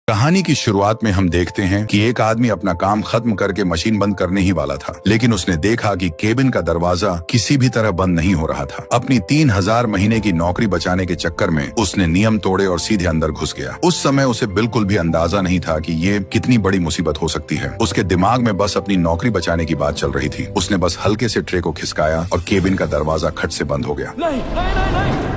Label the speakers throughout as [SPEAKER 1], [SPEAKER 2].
[SPEAKER 1] कहानी की शुरुआत में हम देखते हैं कि एक आदमी अपना काम खत्म करके मशीन बंद करने ही वाला था, लेकिन उसने देखा कि केबिन का दरवाजा किसी भी तरह बंद नहीं हो रहा था। अपनी 3000 महीने की नौकरी बचाने के चक्कर में उसने नियम तोड़े और सीधे अंदर घुस गया। उस समय उसे बिल्कुल भी अंदाजा नहीं था कि ये कितनी बड़ी मुसीबत हो सकती है। उसके दिमाग में बस अपनी नौकरी बचाने की बात चल रही थी। उसने बस हल्के से ट्रे को खिसकाया और केबिन का दरवाजा खट से बंद हो गया।
[SPEAKER 2] नहीं, नहीं, नहीं, नहीं।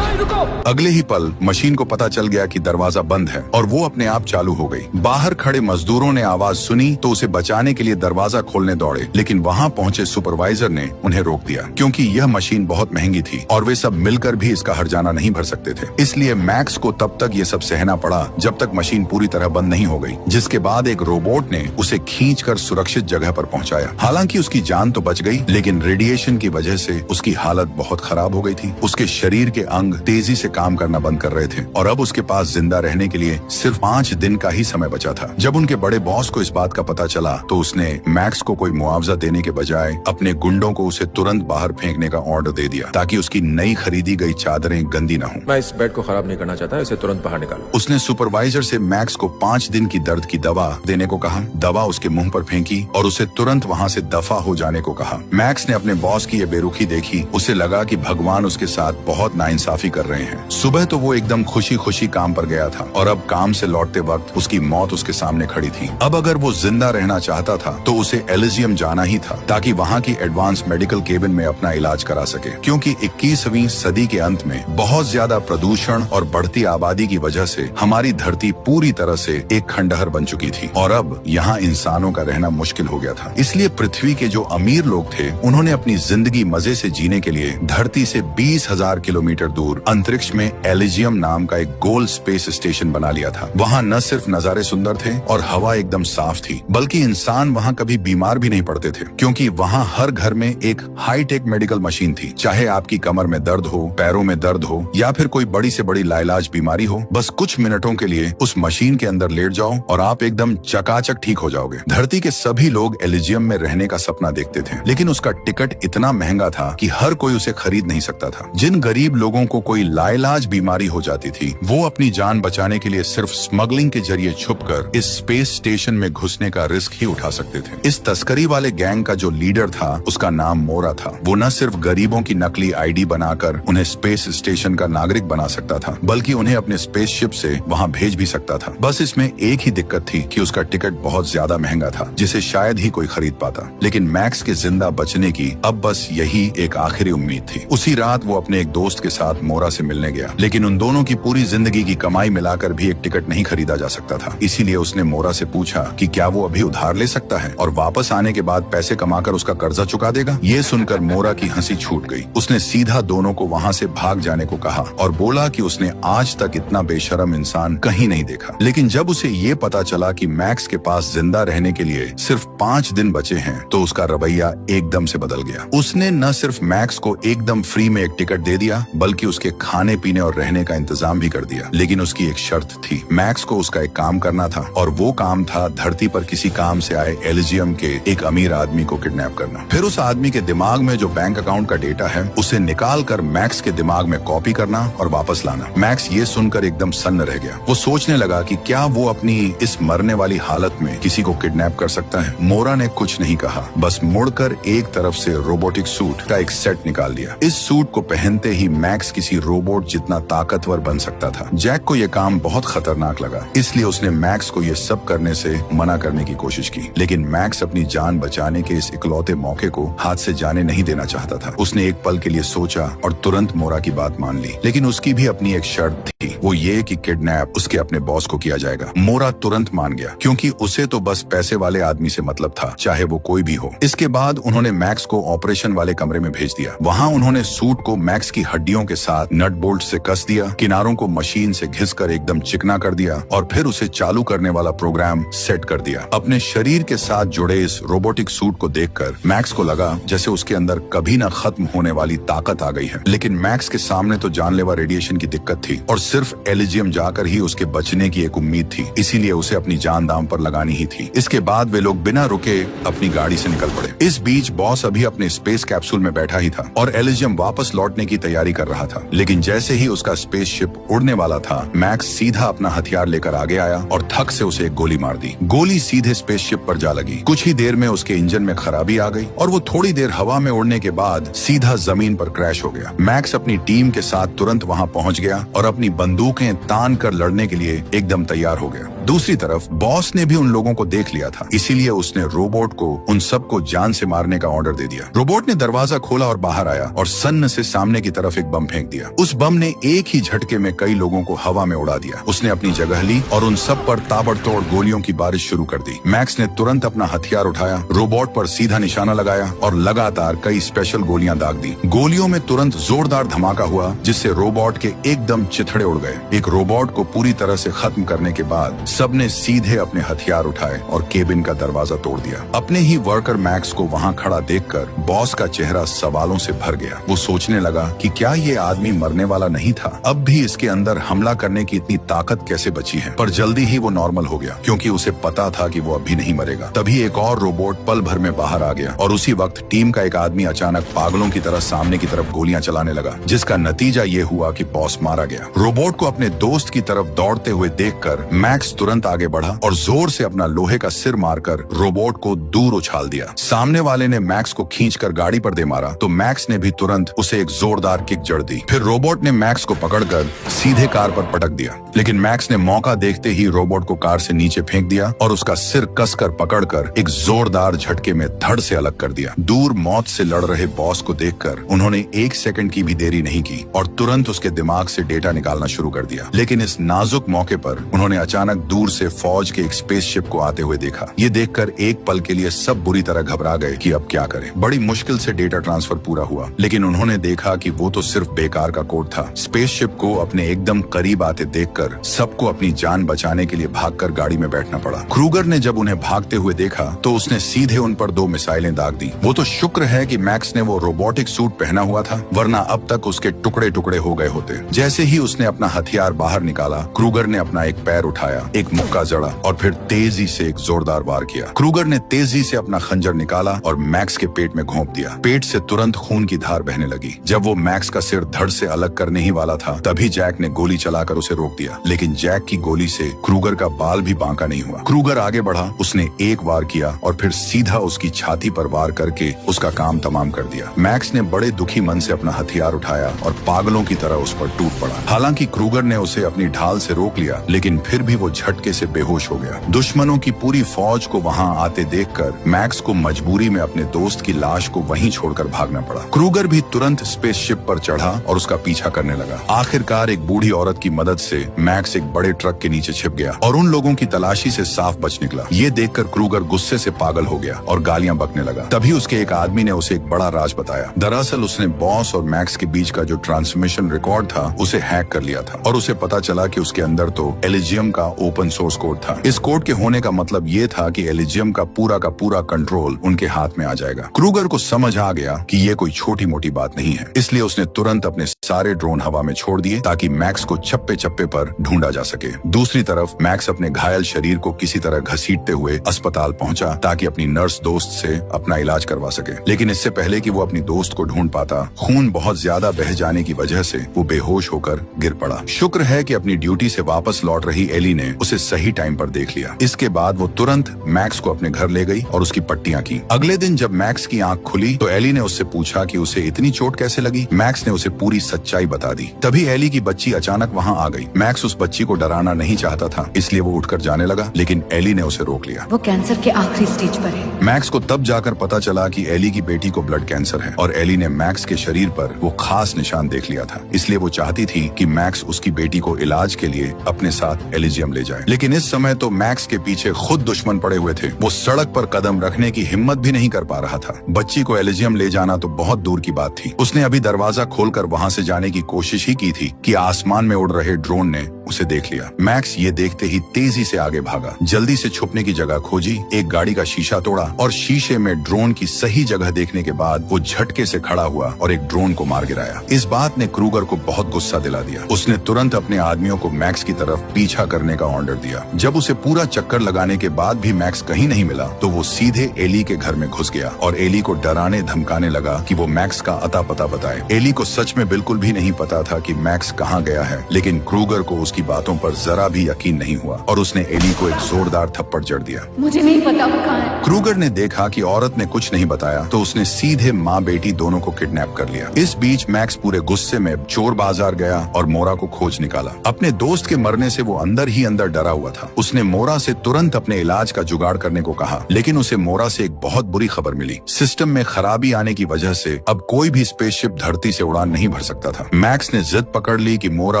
[SPEAKER 2] रुको।
[SPEAKER 1] अगले ही पल मशीन को पता चल गया कि दरवाजा बंद है और वो अपने आप चालू हो गई। बाहर खड़े मजदूरों ने आवाज सुनी तो उसे बचाने के लिए दरवाजा खोलने दौड़े, लेकिन वहाँ पहुँचे सुपरवाइजर ने उन्हें रोक दिया क्योंकि यह मशीन बहुत महंगी थी और वे सब मिलकर भी इसका हर्जाना नहीं भर सकते थे। इसलिए मैक्स को तब तक ये सब सहना पड़ा जब तक मशीन पूरी तरह बंद नहीं हो गई, जिसके बाद एक रोबोट ने उसे खींचकर सुरक्षित जगह पर पहुंचाया। हालांकि उसकी जान तो बच गई, लेकिन रेडिएशन की वजह से उसकी हालत बहुत खराब हो गई थी। उसके शरीर के अंग तेजी से काम करना बंद कर रहे थे और अब उसके पास जिंदा रहने के लिए सिर्फ 5 दिन का ही समय बचा था। जब उनके बड़े बॉस को इस बात का पता चला तो उसने मैक्स को कोई मुआवजा देने के बजाय अपने गुंडों को उसे तुरंत बाहर फेंकने का ऑर्डर दे दिया ताकि उसकी नई खरीदी गई चादरें गंदी न हो।
[SPEAKER 2] मैं इस बेड को खराब नहीं करना चाहता, इसे तुरंत बाहर निकालो।
[SPEAKER 1] उसने सुपरवाइजर से मैक्स को 5 दिन की दर्द की दवा देने को कहा। दवा उसके मुंह पर फेंकी और उसे तुरंत वहाँ से दफा हो जाने को कहा। मैक्स ने अपने बॉस की ये बेरुखी देखी। उसे लगा कि भगवान उसके साथ बहुत नाइंसाफी कर रहे हैं। सुबह तो वो एकदम खुशी खुशी काम पर गया था और अब काम से लौटते वक्त उसकी मौत उसके सामने खड़ी थी। अब अगर वो जिंदा रहना चाहता था तो उसे एलिजियम जाना ही था ताकि वहाँ की एडवांस मेडिकल केबिन में अपना इलाज करा सके, क्योंकि 21वीं सदी के अंत में बहुत ज्यादा प्रदूषण और बढ़ती आबादी की वजह से हमारी धरती पूरी तरह से एक खंडहर बन चुकी थी और अब यहाँ इंसानों का रहना मुश्किल हो गया था। इसलिए पृथ्वी के जो अमीर लोग थे उन्होंने अपनी जिंदगी मजे से जीने के लिए धरती से 20,000 किलोमीटर दूर अंतरिक्ष में एलिजियम नाम का एक गोल स्पेस स्टेशन बना लिया था। वहाँ न सिर्फ नजारे सुंदर थे और हवा एकदम साफ थी, बल्कि इंसान वहाँ कभी बीमार भी नहीं पड़ते थे, क्योंकि वहाँ हर घर में एक हाईटेक मेडिकल मशीन थी। चाहे आपकी कमर में दर्द हो, पैरों में दर्द हो या फिर कोई बड़ी से बड़ी लाइलाज बीमारी हो, बस कुछ मिनटों के लिए उस मशीन के अंदर लेट जाओ और आप एकदम चकाचक ठीक हो जाओगे। धरती के सभी लोग एलिजियम में रहने का सपना देखते थे, लेकिन उसका टिकट इतना महंगा था कि हर कोई उसे खरीद नहीं सकता था। जिन गरीब लोगों को कोई लाइलाज बीमारी हो जाती थी वो अपनी जान बचाने के लिए सिर्फ स्मगलिंग के जरिए छुपकर इस स्पेस स्टेशन में घुसने का रिस्क ही उठा सकते थे। इस तस्करी वाले गैंग का जो लीडर था उसका नाम मोरा था। वो न सिर्फ गरीबों की नकली आईडी बनाकर उन्हें स्पेस स्टेशन का नागरिक बना सकता था, बल्कि उन्हें अपने स्पेसशिप से वहाँ भेज भी सकता था। बस इसमें एक ही दिक्कत थी कि उसका टिकट बहुत ज्यादा महंगा था, जिसे शायद ही कोई खरीद पाता। लेकिन मैक्स के जिंदा बचने की अब बस यही एक आखिरी उम्मीद थी। उसी रात वो अपने एक दोस्त के साथ मोरा से मिलने गया, लेकिन उन दोनों की पूरी जिंदगी की कमाई मिलाकर भी एक टिकट नहीं खरीदा जा सकता था। इसीलिए उसने मोरा से पूछा कि क्या वो अभी उधार ले सकता है और वापस आने के बाद पैसे कमाकर उसका कर्जा चुका देगा। ये सुनकर मोरा की हंसी छूट गई। उसने सीधा दोनों को वहाँ से भाग जाने को कहा और बोला कि उसने आज तक इतना बेशर्म इंसान कहीं नहीं देखा। लेकिन जब उसे ये पता चला कि मैक्स के पास जिंदा रहने के लिए सिर्फ 5 दिन बचे हैं तो उसका रवैया एकदम से बदल गया। उसने न सिर्फ मैक्स को एकदम फ्री में एक टिकट दे दिया, बल्कि उसके खाने पीने और रहने का इंतजाम भी कर दिया। लेकिन उसकी एक शर्त थी। मैक्स को उसका एक काम करना था और वो काम था धरती पर किसी काम से आए एलिजियम के एक अमीर आदमी को किडनैप करना। फिर उस आदमी के दिमाग में जो बैंक अकाउंट का डेटा है उसे निकाल कर मैक्स के दिमाग में कॉपी करना और वापस लाना। मैक्स ये सुनकर एकदम सन्न रह गया। वो सोचने लगा कि क्या वो अपनी इस मरने वाली हालत में किसी को किडनैप कर सकता है। मोरा ने कुछ नहीं कहा, बस मुड़कर एक तरफ से रोबोटिक सूट का एक सेट निकाल दिया। इस सूट को पहनते ही मैक्स किसी रोबोट जितना ताकतवर बन सकता था। जैक को यह काम बहुत खतरनाक लगा, इसलिए उसने मैक्स को यह सब करने से मना करने की कोशिश की। लेकिन मैक्स अपनी जान बचाने के इस इकलौते मौके को हाथ से जाने नहीं देना चाहता था। उसने एक पल के लिए सोचा और तुरंत मोरा की बात मान ली, लेकिन उसकी भी अपनी एक शर्त थी। वो ये कि किडनैप उसके अपने बॉस को किया जाएगा। मोरा तुरंत मान गया, क्योंकि उसे तो बस पैसे वाले आदमी से मतलब था, चाहे वो कोई भी हो। इसके बाद उन्होंने मैक्स को ऑपरेशन वाले कमरे में भेज दिया। वहाँ उन्होंने सूट को मैक्स की हड्डियों के साथ नट बोल्ट से कस दिया, किनारों को मशीन से घिसकर एकदम चिकना कर दिया और फिर उसे चालू करने वाला प्रोग्राम सेट कर दिया। अपने शरीर के साथ जुड़े इस रोबोटिक सूट को देखकर मैक्स को लगा जैसे उसके अंदर कभी न खत्म होने वाली ताकत आ गई है। लेकिन मैक्स के सामने तो जानलेवा रेडिएशन की दिक्कत थी और सिर्फ एलिजियम जाकर ही उसके बचने की एक उम्मीद थी। इसीलिए उसे अपनी जान दांव पर लगानी ही थी। इसके बाद वे लोग बिना रुके अपनी गाड़ी से निकल पड़े। इस बीच बॉस अभी अपने स्पेस कैप्सूल में बैठा ही था और एलिजियम वापस लौटने की तैयारी कर रहा था। लेकिन जैसे ही उसका स्पेसशिप उड़ने वाला था, मैक्स सीधा अपना हथियार लेकर आगे आया और थक से उसे एक गोली मार दी। गोली सीधे स्पेसशिप पर जा लगी। कुछ ही देर में उसके इंजन में खराबी आ गई और वो थोड़ी देर हवा में उड़ने के बाद सीधा जमीन पर क्रैश हो गया। मैक्स अपनी टीम के साथ तुरंत वहां पहुंच गया और अपनी बंदूकें तान कर लड़ने के लिए एकदम तैयार हो गया। दूसरी तरफ बॉस ने भी उन लोगों को देख लिया था, इसीलिए उसने रोबोट को उन सबको जान से मारने का ऑर्डर दे दिया। रोबोट ने दरवाजा खोला और बाहर आया और सन्न से सामने की तरफ एक बम फेंक दिया। उस बम ने एक ही झटके में कई लोगों को हवा में उड़ा दिया। उसने अपनी जगह ली और उन सब पर ताबड़तोड़ गोलियों की बारिश शुरू कर दी। मैक्स ने तुरंत अपना हथियार उठाया, रोबोट पर सीधा निशाना लगाया और लगातार कई स्पेशल गोलियां दाग दी। गोलियों में तुरंत जोरदार धमाका हुआ जिससे रोबोट के एकदम चिथड़े उड़ गए। एक रोबोट को पूरी तरह से खत्म करने के बाद सबने सीधे अपने हथियार उठाए और केबिन का दरवाजा तोड़ दिया। अपने ही वर्कर मैक्स को वहां खड़ा देखकर बॉस का चेहरा सवालों से भर गया। वो सोचने लगा कि क्या ये आदमी मरने वाला नहीं था? अब भी इसके अंदर हमला करने की इतनी ताकत कैसे बची है? पर जल्दी ही वो नॉर्मल हो गया क्योंकि उसे पता था कि वो अभी नहीं मरेगा। तभी एक और रोबोट पल भर में बाहर आ गया और उसी वक्त टीम का एक आदमी अचानक पागलों की तरह सामने की तरफ गोलियां चलाने लगा, जिसका नतीजा ये हुआ कि बॉस मारा गया। रोबोट को अपने दोस्त की तरफ दौड़ते हुए देखकर मैक्स तुरंत आगे बढ़ा और जोर से अपना लोहे का सिर मारकर रोबोट को दूर उछाल दिया। सामने वाले ने मैक्स को खींचकर गाड़ी पर दे मारा तो मैक्स ने भी तुरंत उसे एक जोरदार किक जड़ दी। फिर रोबोट ने मैक्स को पकड़कर सीधे कार पर पटक दिया, लेकिन मैक्स ने मौका देखते ही रोबोट को कार से नीचे फेंक दिया और उसका सिर कसकर पकड़कर एक जोरदार झटके में धड़ से अलग कर दिया। दूर मौत से लड़ रहे बॉस को देखकर उन्होंने एक सेकंड की भी देरी नहीं की और तुरंत उसके दिमाग से डेटा निकालना शुरू कर दिया। लेकिन इस नाजुक मौके पर उन्होंने अचानक दूर से फौज के एक स्पेसशिप को आते हुए देखा। ये देखकर एक पल के लिए सब बुरी तरह घबरा गए कि अब क्या करें। बड़ी मुश्किल से डेटा ट्रांसफर पूरा हुआ, लेकिन उन्होंने देखा कि वो तो सिर्फ बेकार का कोड था। स्पेसशिप को अपने एकदम करीब आते देखकर सबको अपनी जान बचाने के लिए भागकर गाड़ी में बैठना पड़ा। क्रूगर ने जब उन्हें भागते हुए देखा तो उसने सीधे उन पर 2 मिसाइलें दाग दी। वो तो शुक्र है कि मैक्स ने वो रोबोटिक सूट पहना हुआ था, वरना अब तक उसके टुकड़े टुकड़े हो गए होते। जैसे ही उसने अपना हथियार बाहर निकाला, क्रूगर ने अपना एक पैर उठाया, एक मुक्का जड़ा और फिर तेजी से एक जोरदार वार किया। क्रूगर ने तेजी से अपना खंजर निकाला और मैक्स के पेट में घोंप दिया। पेट से तुरंत खून की धार बहने लगी। जब वो मैक्स का सिर धड़ से अलग करने ही वाला था, तभी जैक ने गोली चलाकर उसे रोक दिया, लेकिन जैक की गोली से क्रूगर का बाल भी बांका नहीं हुआ। क्रूगर आगे बढ़ा, उसने एक वार किया और फिर सीधा उसकी छाती पर वार करके उसका काम तमाम कर दिया। मैक्स ने बड़े दुखी मन से अपना हथियार उठाया और पागलों की तरह उस पर टूट पड़ा। हालांकि क्रूगर ने उसे अपनी ढाल से रोक लिया, लेकिन फिर भी वो झटके से बेहोश हो गया। दुश्मनों की पूरी फौज को वहां आते देखकर मैक्स को मजबूरी में अपने दोस्त की लाश को वहीं छोड़कर भागना पड़ा। क्रूगर भी तुरंत स्पेसशिप पर चढ़ा और उसका पीछा करने लगा। आखिरकार एक बूढ़ी औरत की मदद से मैक्स एक बड़े ट्रक के नीचे छिप गया और उन लोगों की तलाशी से साफ बच निकला। ये देखकर क्रूगर गुस्से से पागल हो गया और गालियां बकने लगा। तभी उसके एक आदमी ने उसे एक बड़ा राज बताया। दरअसल उसने बॉस और मैक्स के बीच का जो ट्रांसमिशन रिकॉर्ड था उसे हैक कर लिया था और उसे पता चला कि उसके अंदर तो एलिजियम का ओपन सोर्स कोड था। इस कोड के होने का मतलब ये था कि एलिजियम का पूरा कंट्रोल उनके हाथ में आ जाएगा। क्रूगर को समझ आ गया कि ये कोई छोटी मोटी बात नहीं है, इसलिए उसने तुरंत अपने सारे ड्रोन हवा में छोड़ दिए ताकि मैक्स को चप्पे चप्पे पर ढूंढा जा सके। दूसरी तरफ मैक्स अपने घायल शरीर को किसी तरह घसीटते हुए अस्पताल पहुंचा ताकि अपनी नर्स दोस्त से अपना इलाज करवा सके। लेकिन इससे पहले कि वो अपनी दोस्त को ढूंढ पाता, खून बहुत ज्यादा बह जाने की वजह से वो बेहोश होकर गिर पड़ा। शुक्र है कि अपनी ड्यूटी से वापस लौट रही एली ने उसे सही टाइम पर देख लिया। इसके बाद वो तुरंत मैक्स को अपने घर ले गई और उसकी पट्टियां की। अगले दिन जब मैक्स की आंख खुली तो एली ने उससे पूछा कि उसे इतनी चोट कैसे लगी। मैक्स ने उसे पूरी सच्चाई बता दी। तभी एली की बच्ची अचानक वहां आ गई। मैक्स उस बच्ची को डराना नहीं चाहता था, इसलिए वो उठकर जाने लगा, लेकिन एली ने उसे रोक लिया।
[SPEAKER 3] वो कैंसर के आखिरी स्टेज पर है।
[SPEAKER 1] मैक्स को तब जाकर पता चला कि एली की बेटी को ब्लड कैंसर है और एली ने मैक्स के शरीर पर वो खास निशान देख लिया था, इसलिए वो चाहती थी कि मैक्स उसकी बेटी को इलाज के लिए अपने साथ एलिजियम ले जाए। लेकिन इस समय तो मैक्स के पीछे खुद दुश्मन पड़े हुए थे। वो सड़क पर कदम रखने की हिम्मत भी नहीं कर पा रहा था। बच्ची को एलिजियम ले जाना तो बहुत दूर की बात थी। उसने अभी दरवाजा खोलकर वहां से जाने की कोशिश ही की थी कि आसमान में उड़ रहे ड्रोन ने उसे देख लिया। मैक्स ये देखते ही तेजी से आगे भागा, जल्दी से छुपने की जगह खोजी, एक गाड़ी का शीशा तोड़ा और शीशे में ड्रोन की सही जगह देखने के बाद वो झटके से खड़ा हुआ और एक ड्रोन को मार गिराया। इस बात ने क्रूगर को बहुत गुस्सा दिला दिया। उसने तुरंत अपने आदमियों को मैक्स की तरफ पीछा करने का ऑर्डर दिया। जब उसे पूरा चक्कर लगाने के बाद भी मैक्स कहीं नहीं मिला तो वो सीधे एली के घर में घुस गया और एली को डराने धमकाने लगा कि वो मैक्स का अता पता बताए। एली को सच में बिल्कुल भी नहीं पता था कि मैक्स कहाँ गया है, लेकिन क्रूगर को उसकी बातों पर जरा भी यकीन नहीं हुआ और उसने एली को एक जोरदार थप्पड़ जड़ दिया।
[SPEAKER 3] मुझे नहीं पता वो कहाँ है।
[SPEAKER 1] क्रूगर ने देखा कि औरत ने कुछ नहीं बताया तो उसने सीधे माँ बेटी दोनों को किडनैप कर लिया। इस बीच मैक्स पूरे गुस्से में चोर बाजार गया और मोरा को खोज निकाला। अपने दोस्त के मरने से वो अंदर ही अंदर डरा हुआ था। उसने मोरा से तुरंत अपने इलाज का जुगाड़ करने को कहा, लेकिन उसे मोरा से एक बहुत बुरी खबर मिली। सिस्टम में खराबी आने की वजह से अब कोई भी स्पेसशिप धरती से उड़ान नहीं भर सकता था। मैक्स ने जिद पकड़ ली कि मोरा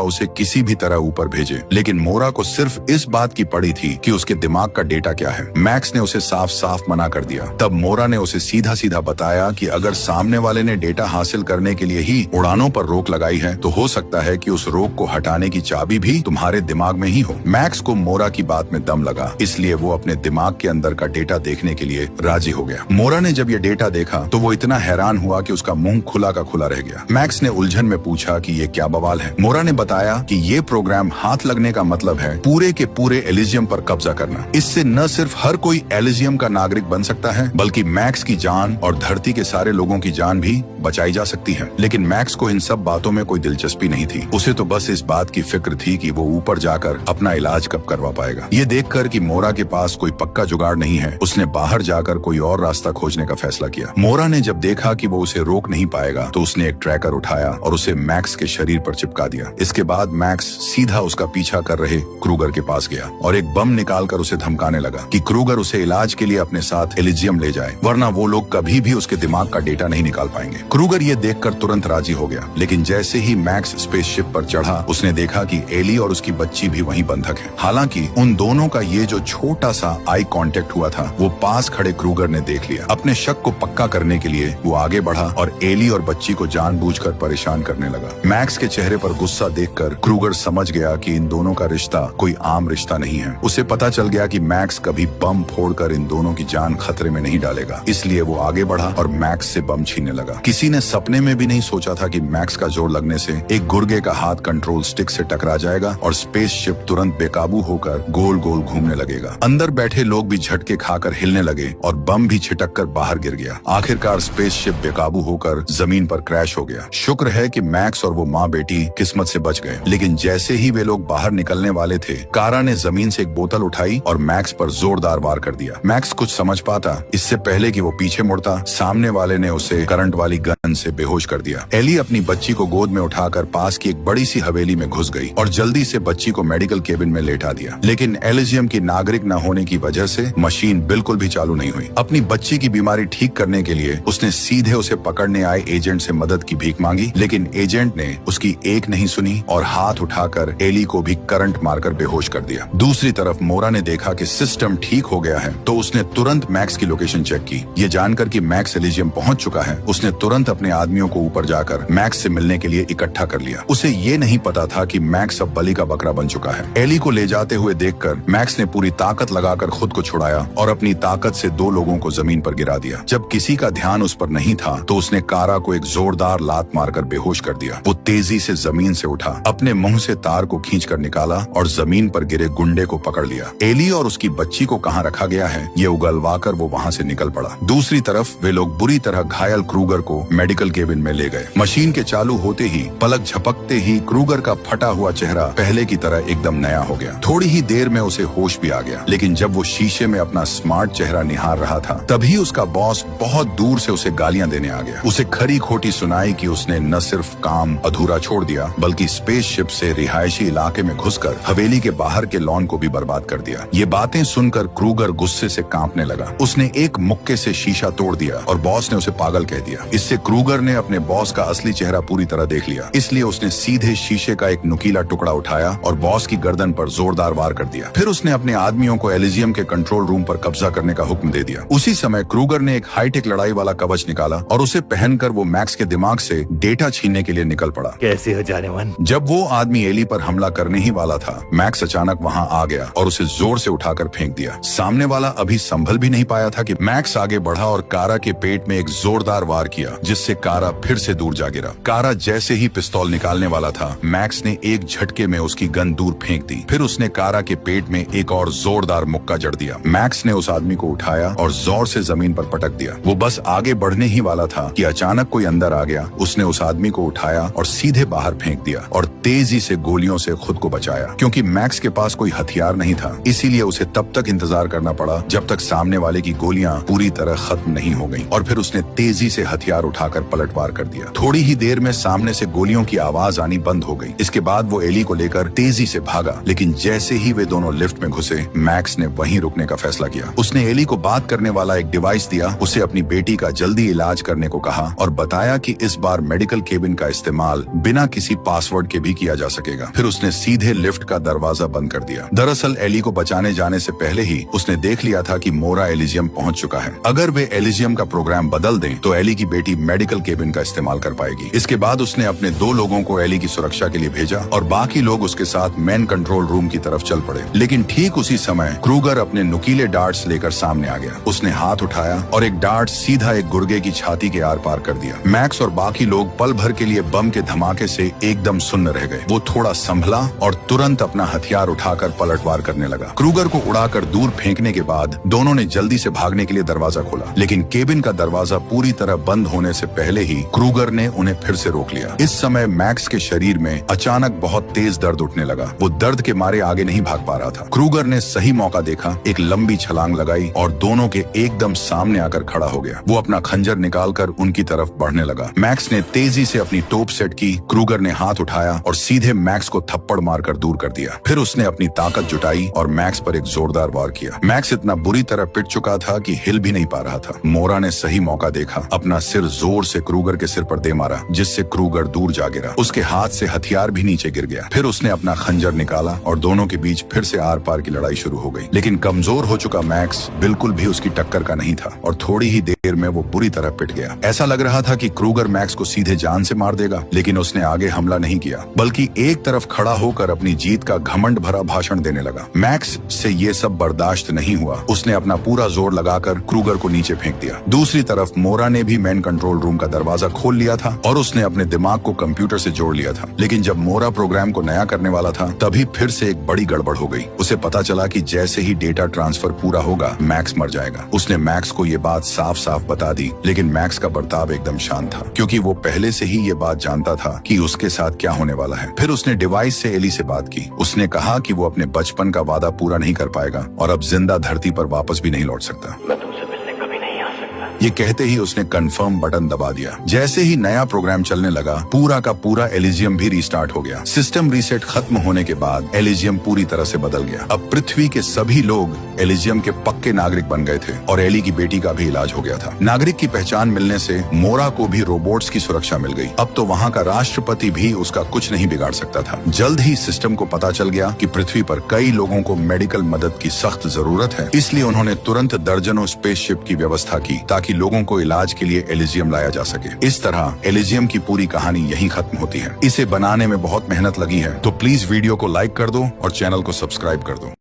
[SPEAKER 1] उसे किसी भी तरह ऊपर भेजे, लेकिन मोरा को सिर्फ इस बात की पड़ी थी कि उसके दिमाग का डेटा क्या है। मैक्स ने उसे साफ साफ मना कर दिया। तब मोरा ने उसे सीधा सीधा बताया कि अगर सामने वाले ने डेटा हासिल करने के लिए ही उड़ानों पर रोक लगाई है तो हो सकता है कि उस रोक को हटाने की चाबी भी तुम्हारे दिमाग में ही हो। मैक्स को मोरा की बात में दम लगा, इसलिए वो अपने दिमाग के अंदर का डेटा देखने के लिए राजी हो गया। मोरा ने जब ये डेटा देखा तो वो इतना हैरान हुआ कि उसका मुंह खुला का खुला रह गया। मैक्स ने उलझन में पूछा कि ये क्या बवाल है। मोरा ने बताया कि ये प्रोग्राम हाथ लगने का मतलब है पूरे के पूरे एलिजियम पर कब्जा करना। इससे न सिर्फ हर कोई एलिजियम का नागरिक बन सकता है, बल्कि मैक्स की जान और धरती के सारे लोगों की जान भी बचाई जा सकती है। लेकिन मैक्स को इन सब बातों में कोई दिलचस्पी नहीं थी। उसे तो बस इस बात की फिक्र थी कि वो ऊपर जाकर अपना इलाज कब करवा पाएगा। ये देखकर कि मोरा के पास कोई पक्का जुगाड़ नहीं है, उसने बाहर जाकर कोई और रास्ता खोजने का फैसला किया। मोरा ने जब देखा कि वो उसे रोक नहीं पाएगा तो उसने एक ट्रैकर उठाया और उसे मैक्स के शरीर पर चिपका दिया। इसके बाद मैक्स सीधा उसका पीछा कर रहे क्रूगर के पास गया और एक बम निकालकर उसे धमकाने लगा कि क्रूगर उसे इलाज के लिए अपने साथ एलिजियम ले जाए, वरना वो लोग कभी भी उसके दिमाग का डेटा नहीं निकाल पाएंगे। क्रूगर ये देखकर तुरंत राजी हो गया, लेकिन जैसे ही मैक्स स्पेसशिप पर चढ़ा उसने देखा कि एली और उसकी बच्ची भी वहीं बंधक है। हालांकि उन दोनों का ये जो छोटा सा आई कांटेक्ट हुआ था वो पास खड़े क्रूगर ने देख लिया। अपने शक को पक्का करने के लिए वो आगे बढ़ा और एली और बच्ची को जानबूझकर परेशान करने लगा। मैक्स के चेहरे पर गुस्सा देखकर क्रूगर समझ गया कि इन दोनों का रिश्ता कोई आम रिश्ता नहीं है। उसे पता चल गया कि मैक्स कभी बम फोड़कर इन दोनों की जान खतरे में नहीं डालेगा, इसलिए वो आगे बढ़ा और मैक्स से बम छीनने लगा। किसी ने सपने में भी नहीं सोचा था कि मैक्स का जोर लगने से एक गुर्गे का हाथ कंट्रोल स्टिक से टकरा जाएगा और स्पेसशिप तुरंत बेकाबू होकर गोल गोल घूमने लगेगा। अंदर बैठे लोग भी झटके खाकर हिलने लगे और बम भी छिटक कर बाहर गिर गया। आखिरकार स्पेसशिप बेकाबू होकर जमीन पर क्रैश हो गया। शुक्र है कि मैक्स और वो माँ बेटी किस्मत से बच गए, लेकिन जैसे ही वे लोग बाहर निकलने वाले थे कारा ने जमीन से एक बोतल उठाई और मैक्स पर जोरदार वार कर दिया। मैक्स कुछ समझ पाता इससे पहले कि वो पीछे मुड़ता, सामने वाले ने उसे करंट वाली गन से बेहोश कर दिया। एली अपनी बच्ची को गोद में उठाकर पास की एक बड़ी सी हवेली में घुस गई और जल्दी से बच्ची को मेडिकल केबिन में लेटा दिया। लेकिन एलिजियम की नागरिक न होने की वजह से मशीन बिल्कुल भी चालू नहीं हुई। अपनी बच्ची की बीमारी ठीक करने के लिए उसने सीधे उसे पकड़ने आए एजेंट से मदद की भीख मांगी, लेकिन एजेंट ने उसकी एक नहीं सुनी और हाथ उठाकर एली को भी करंट मारकर बेहोश कर दिया। दूसरी तरफ मोरा ने देखा कि सिस्टम ठीक हो गया है तो उसने तुरंत मैक्स की लोकेशन चेक की। ये जानकर कि मैक्स एलिजियम पहुंच चुका है उसने तुरंत अपने आदमियों को ऊपर जाकर मैक्स से मिलने के लिए इकट्ठा कर लिया। उसे ये नहीं पता था कि मैक्स अब बलि का बकरा बन चुका है। एली को ले जाते हुए देखकर मैक्स ने पूरी ताकत लगाकर खुद को छुड़ाया और अपनी ताकत से दो लोगों को जमीन पर गिरा दिया। जब किसी का ध्यान उस पर नहीं था तो उसने कारा को एक जोरदार लात मारकर बेहोश कर दिया। वो तेजी से जमीन से उठा, अपने मुंह से तार को खींचकर निकाला और जमीन पर गिरे गुंडे को पकड़ लिया। एली और उसकी बच्ची को कहाँ रखा गया है ये उगलवाकर वो वहाँ से निकल पड़ा। दूसरी तरफ वे लोग बुरी तरह घायल क्रूगर को मेडिकल केबिन में ले गए। मशीन के चालू होते ही पलक झपकते ही क्रूगर का फटा हुआ चेहरा पहले की तरह एकदम नया हो गया। थोड़ी ही देर में उसे होश भी आ गया, लेकिन जब वो शीशे में अपना स्मार्ट चेहरा निहार रहा था तभी उसका बॉस बहुत दूर से उसे गालियां देने आ गया। उसे खरी खोटी सुनाई कि उसने न सिर्फ काम अधूरा छोड़ दिया बल्कि स्पेसशिप से रिहायशी इलाके में घुसकर हवेली के बाहर के लॉन को भी बर्बाद कर दिया। ये बातें सुनकर क्रूगर गुस्से से कांपने लगा। उसने एक मुक्के से शीशा तोड़ दिया और बॉस ने उसे पागल कह दिया। इससे क्रूगर ने अपने बॉस का असली चेहरा पूरी तरह देख लिया, इसलिए उसने सीधे शीशे का एक नुकीला टुकड़ा उठाया और बॉस की गर्दन पर जोरदार वार कर दिया। फिर उसने अपने आदमियों को एलिजियम के कंट्रोल रूम पर कब्जा करने का हुक्म दे दिया। उसी समय क्रूगर ने एक हाईटेक लड़ाई वाला कवच निकाला और उसे पहनकर वो मैक्स के दिमाग से डेटा छीनने के लिए निकल पड़ा।
[SPEAKER 4] कैसे हो जाने मन?
[SPEAKER 1] जब वो आदमी एली पर हमला करने ही वाला था, मैक्स अचानक वहां आ गया और उसे जोर से उठाकर फेंक दिया। सामने वाला अभी संभल भी नहीं पाया था कि मैक्स आगे बढ़ा और कारा के पेट में एक जोरदार वार किया, जिससे कारा फिर से दूर जा गिरा। कारा जैसे ही पिस्तौल निकालने वाला था, मैक्स ने एक झटके में उसकी गन दूर फेंक दी। फिर उसने कारा के पेट में एक और जोरदार मुक्का जड़ दिया। मैक्स ने उस आदमी को उठाया और जोर से जमीन पर पटक दिया। वो बस आगे बढ़ने ही वाला था कि अचानक कोई अंदर आ गया। उसने उस आदमी को उठाया और सीधे बाहर फेंक दिया और तेजी से गोलियों से खुद को बचाया। क्योंकि मैक्स के पास कोई हथियार नहीं था, इसीलिए उसे तब तक इंतजार करना पड़ा जब तक सामने वाले की गोलियां पूरी तरह खत्म नहीं हो गईं। और फिर उसने तेजी से हथियार उठाकर पलटवार कर दिया। थोड़ी ही देर में सामने से गोलियों की आवाज आनी बंद हो गई। इसके बाद वो एली को लेकर तेजी से भागा, लेकिन जैसे ही वे दोनों लिफ्ट में घुसे, मैक्स ने वहीं रुकने का फैसला किया। उसने एली को बात करने वाला एक डिवाइस दिया, उसे अपनी बेटी का जल्दी इलाज करने को कहा और बताया कि इस बार मेडिकल केबिन का इस्तेमाल बिना किसी पासवर्ड के भी किया जा सकेगा। फिर उसने सीधे लिफ्ट का दरवाजा बंद कर दिया। दरअसल एली को बचाने जाने से पहले ही उसने देख लिया था कि मोरा एलिजियम पहुंच चुका है। अगर वे एलिजियम का प्रोग्राम बदल दें तो एली की बेटी मेडिकल केबिन का इस्तेमाल कर पाएगी। इसके बाद उसने अपने 2 लोगों को एली की सुरक्षा के लिए भेजा और बाकी लोग उसके साथ मेन कंट्रोल रूम की तरफ चल पड़े। लेकिन ठीक उसी समय क्रूगर अपने नुकीले डार्ट्स लेकर सामने आ गया। उसने हाथ उठाया और एक डार्ट सीधा एक गुर्गे की छाती के आर पार कर दिया। मैक्स और बाकी लोग पल भर के लिए बम के धमाके से एकदम सुन्न रह गए। वो थोड़ा संभला और तुरंत अपना हथियार उठाकर पलटवार करने लगा। क्रूगर को उड़ाकर दूर फेंकने के बाद दोनों ने जल्दी से भागने के लिए दरवाजा खोला, लेकिन केबिन का दरवाजा पूरी तरह बंद होने से पहले ही क्रूगर ने उन्हें फिर से रोक लिया। इस समय मैक्स के शरीर में अचानक बहुत तेज दर्द उठने लगा। वो दर्द के मारे आगे नहीं भाग पा रहा था। क्रूगर ने सही मौका देखा, एक लंबी छलांग लगाई और दोनों के एकदम सामने आकर खड़ा हो गया। वो अपना खंजर निकालकर उनकी तरफ बढ़ने लगा। मैक्स ने तेजी से अपनी तोप सेट की। क्रूगर ने हाथ उठाया और सीधे मैक्स को थप्पड़ मारकर दूर कर दिया। फिर उसने अपनी ताकत जुटाई और मैक्स पर एक जोरदार वार किया। मैक्स इतना बुरी तरह पिट चुका था कि हिल भी नहीं पा रहा था। मोरा ने सही मौका देखा, अपना सिर जोर से क्रूगर के सिर पर दे मारा, जिससे क्रूगर दूर जा गिरा। उसके हाथ से हथियार भी नीचे गिर गया। फिर उसने अपना खंजर निकाला और दोनों के बीच फिर से आर पार की लड़ाई शुरू हो गई। लेकिन कमजोर हो चुका मैक्स बिल्कुल भी उसकी टक्कर का नहीं था और थोड़ी ही देर में वो बुरी तरह पिट गया। ऐसा लग रहा था कि क्रूगर मैक्स को सीधे जान से मार देगा, लेकिन उसने आगे हमला नहीं किया, बल्कि एक तरफ खड़ा होकर अपनी जीत का घमंड भरा भाषण देने लगा। मैक्स से ये सब बर्दाश्त नहीं हुआ। उसने अपना पूरा जोर लगाकर क्रूगर को नीचे फेंक दिया। दूसरी तरफ मोरा ने भी मेन कंट्रोल रूम का दरवाजा खोल लिया था और उसने अपने दिमाग को कंप्यूटर से जोड़ लिया था। लेकिन जब मोरा प्रोग्राम को नया करने वाला था, तभी फिर से एक बड़ी गड़बड़ हो गई। उसे पता चला कि जैसे ही डेटा ट्रांसफर पूरा होगा, मैक्स मर जाएगा। उसने मैक्स को ये बात साफ साफ बता दी, लेकिन मैक्स का बर्ताव एकदम शांत था, क्योंकि वो पहले से ही ये बात जानता था कि उसके साथ क्या होने वाला है। फिर उसने डिवाइस से एली से बात की। उसने कहा कि वो अपने बचपन का वादा पूरा नहीं कर पाएगा और अब जिंदा धरती पर वापस भी नहीं लौट सकता।
[SPEAKER 4] मैं तुमसे मिलने कभी नहीं आ सकता।
[SPEAKER 1] ये कहते ही उसने कंफर्म बटन दबा दिया। जैसे ही नया प्रोग्राम चलने लगा, पूरा का पूरा एलिजियम भी रीस्टार्ट हो गया। सिस्टम रीसेट खत्म होने के बाद एलिजियम पूरी तरह से बदल गया। अब पृथ्वी के सभी लोग एलिजियम के पक्के नागरिक बन गए थे और एली की बेटी का भी इलाज हो गया था। नागरिक की पहचान मिलने से मोरा को भी रोबोट्स की सुरक्षा मिल गई। अब तो वहाँ का राष्ट्रपति भी उसका कुछ नहीं बिगाड़ सकता था। जल्द ही सिस्टम को पता चल गया कि पृथ्वी पर कई लोगों को मेडिकल मदद की सख्त जरूरत है, इसलिए उन्होंने तुरंत दर्जनों स्पेसशिप की व्यवस्था की ताकि लोगों को इलाज के लिए एलिजियम लाया जा सके। इस तरह एलिजियम की पूरी कहानी यहीं खत्म होती है। इसे बनाने में बहुत मेहनत लगी है, तो प्लीज वीडियो को लाइक कर दो और चैनल को सब्सक्राइब कर दो।